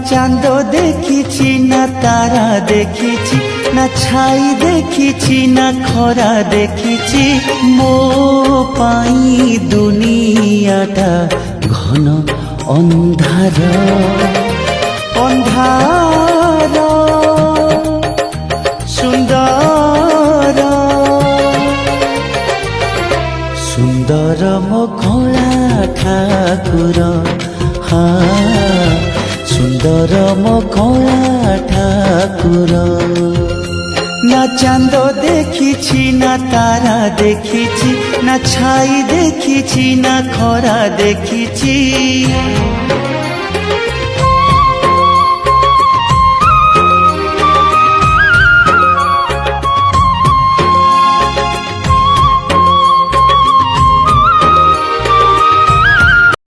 চাঁদ দেখিছি না তারা দেখিছি, না ছাই দেখিছি না খরা দেখিছি। ମୋ ପାଇଁ দুনিয়াটা ঘন ଅନ୍ଧାର ଅନ୍ଧାର। ସୁନ୍ଦର ସୁନ୍ଦର ମୋ କଳା ଠାକୁର, ହଁ ସୁନ୍ଦର ମୋ କଳା ଠାକୁର। না চাঁদ দেখিছি না তারা দেখিছি, না ছাই দেখিছি না খরা দেখিছি।